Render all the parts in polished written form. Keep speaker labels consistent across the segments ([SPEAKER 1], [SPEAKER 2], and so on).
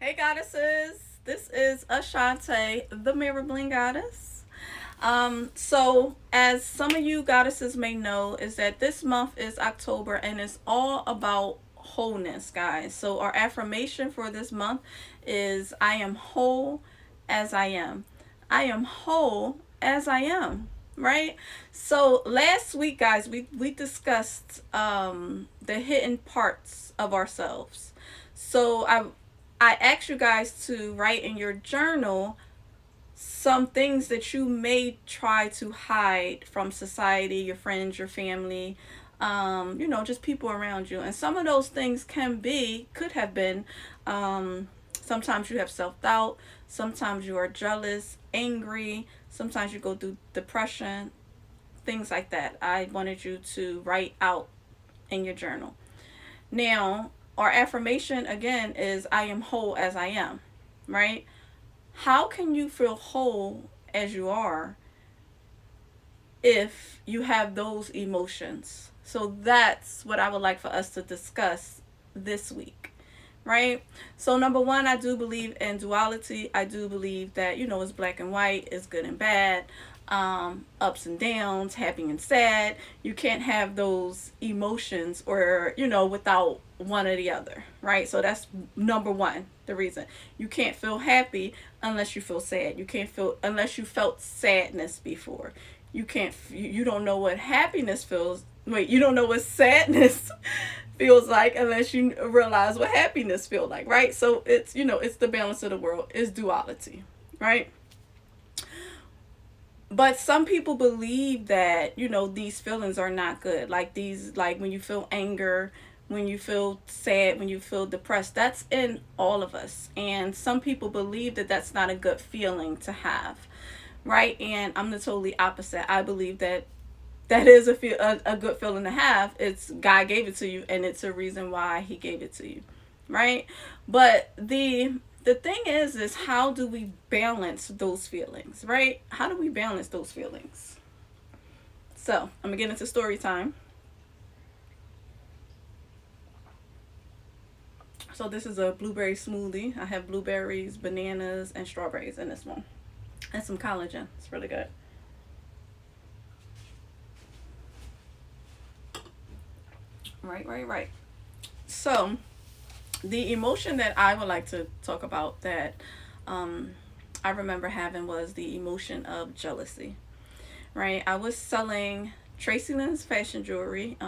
[SPEAKER 1] Hey goddesses, this is Ashante, the Mirror Bling Goddess. So as some of you goddesses may know, is that this month is October and it's all about wholeness, guys. So our affirmation for this month is I am whole as I am. I am whole as I am. Right? So last week, guys, we discussed the hidden parts of ourselves. So I asked you guys to write in your journal some things that you may try to hide from society, your friends, your family, just people around you. And some of those things could have been, sometimes you have self doubt, sometimes you are jealous, angry, sometimes you go through depression, things like that. I wanted you to write out in your journal. Now, our affirmation again is I am whole as I am, right? How can you feel whole as you are if you have those emotions? So that's what I would like for us to discuss this week, right? So, number one, I do believe in duality. I do believe that, it's black and white, it's good and bad, ups and downs, happy and sad. You can't have those emotions without one or the other, right? So, that's number one, the reason. You can't feel happy unless you feel sad. You can't feel, unless you felt sadness before. You don't know what happiness feels. Wait, you don't know what sadness feels like unless you realize what happiness feels like, right? So it's the balance of the world, it's duality, right? But some people believe that these feelings are not good, like when you feel anger, when you feel sad, when you feel depressed, that's in all of us. And some people believe that that's not a good feeling to have, right? And I'm the totally opposite. I believe that that is a good feeling to have. It's God gave it to you, and it's a reason why He gave it to you, right? But the thing is how do we balance those feelings, right? How do we balance those feelings? So I'm gonna get into story time. So this is a blueberry smoothie. I have blueberries, bananas, and strawberries in this one, and some collagen. It's really good. Right, right, right. So the emotion that I would like to talk about that um, I remember having was the emotion of jealousy. Right, I was selling Tracy Lynn's fashion jewelry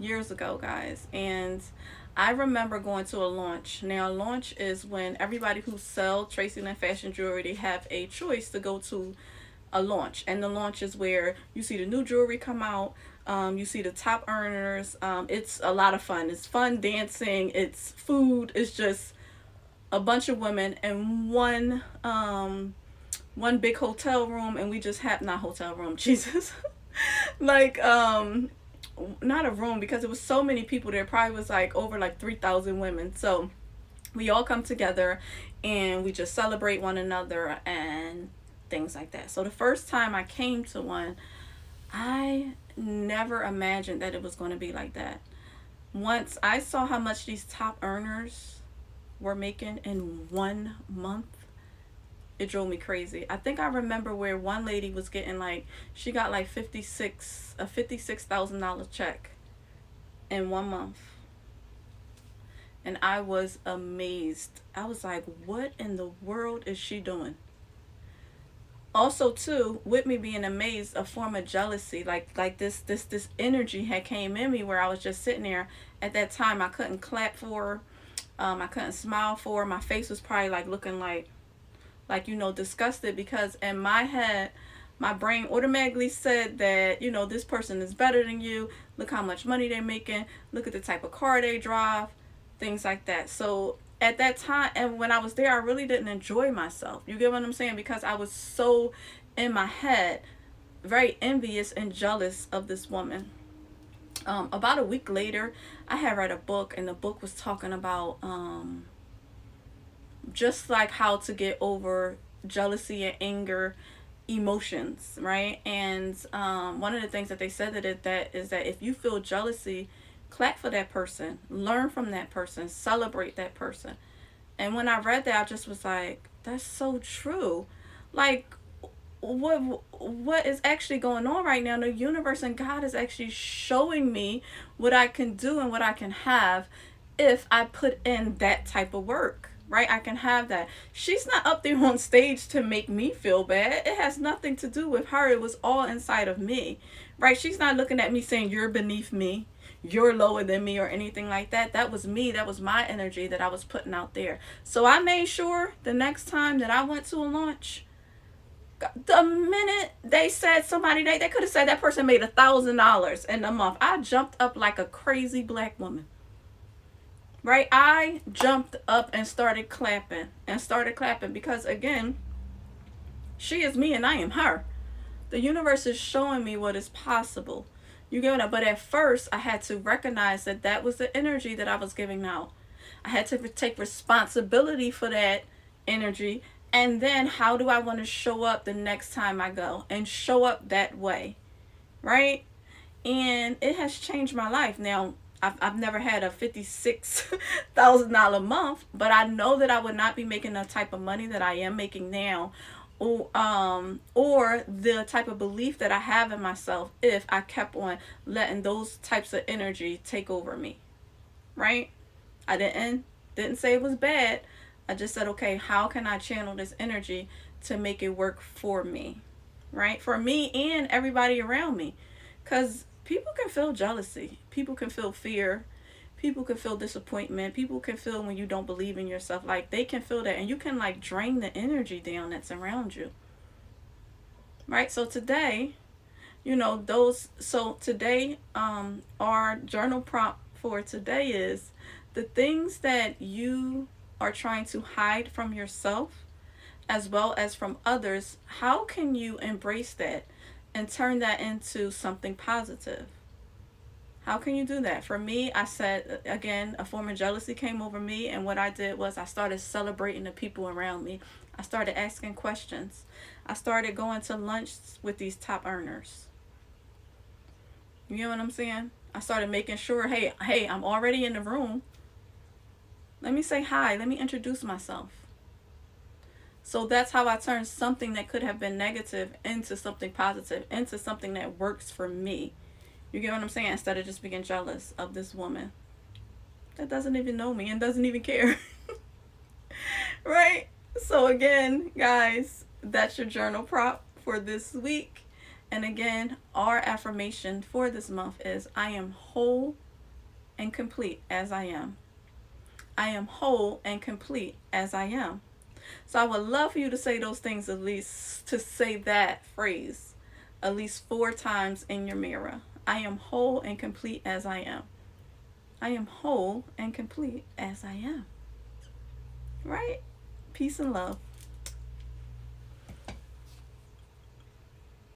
[SPEAKER 1] years ago, guys, and I remember going to a launch. Now, a launch is when everybody who sells Tracy Lynn fashion jewelry, they have a choice to go to a launch, and the launch is where you see the new jewelry come out. You see the top earners. It's a lot of fun. It's fun dancing. It's food. It's just a bunch of women in one big hotel room, and we just had not hotel room. Jesus, like not a room because it was so many people there. Probably was like over like 3,000 women. So we all come together and we just celebrate one another and things like that. So the first time I came to one, I never imagined that it was going to be like that. Once I saw how much these top earners were making in 1 month, it drove me crazy. I think I remember where one lady was getting like she got like $56,000 check in 1 month, and I was amazed. I was like, what in the world is she doing? Also too, with me being amazed, a form of jealousy, like this energy had came in me where I was just sitting there. At that time I couldn't clap for her. I couldn't smile for her. My face was probably like looking like disgusted, because in my head my brain automatically said that this person is better than you. Look how much money they're making. Look at the type of car they drive, things like that. So at that time, and when I was there, I really didn't enjoy myself. You get what I'm saying? Because I was so in my head very envious and jealous of this woman. About a week later, I had read a book, and the book was talking about just like how to get over jealousy and anger emotions, right? And one of the things that they said that is that if you feel jealousy, clap for that person, learn from that person, celebrate that person. And when I read that, I just was like, that's so true. Like, what is actually going on right now? The universe and God is actually showing me what I can do and what I can have if I put in that type of work. Right? I can have that. She's not up there on stage to make me feel bad. It has nothing to do with her. It was all inside of me. Right? She's not looking at me saying, you're beneath me, you're lower than me, or anything like that. That was me. That was my energy that I was putting out there. So I made sure the next time that I went to a launch, the minute they said somebody, they could have said that person made $1,000 in a month, I jumped up like a crazy black woman. Right? I jumped up and started clapping because, again, she is me and I am her. The universe is showing me what is possible. You get it? But at first, I had to recognize that that was the energy that I was giving out. I had to take responsibility for that energy. And then, how do I want to show up the next time I go and show up that way? Right? And it has changed my life. Now, I've never had a $56,000 month, but I know that I would not be making the type of money that I am making now, or the type of belief that I have in myself if I kept on letting those types of energy take over me. Right? I didn't say it was bad. I just said, okay, how can I channel this energy to make it work for me? Right? For me and everybody around me. Because people can feel jealousy. People can feel fear. People can feel disappointment. People can feel when you don't believe in yourself. Like, they can feel that. And you can, like, drain the energy down that's around you. Right? So today, today, our journal prompt for today is the things that you are trying to hide from yourself as well as from others. How can you embrace that and turn that into something positive? How can you do that? For me, I said, again, a form of jealousy came over me, and what I did was I started celebrating the people around me. I started asking questions. I started going to lunch with these top earners. You know what I'm saying? I started making sure, hey, I'm already in the room. Let me say hi. Let me introduce myself. So that's how I turned something that could have been negative into something positive, into something that works for me. You get what I'm saying? Instead of just being jealous of this woman that doesn't even know me and doesn't even care. Right? So, again, guys, that's your journal prop for this week. And again, our affirmation for this month is I am whole and complete as I am. I am whole and complete as I am. So I would love for you to say those things, at least to say that phrase at least 4 times in your mirror. I am whole and complete as I am. I am whole and complete as I am. Right? Peace and love.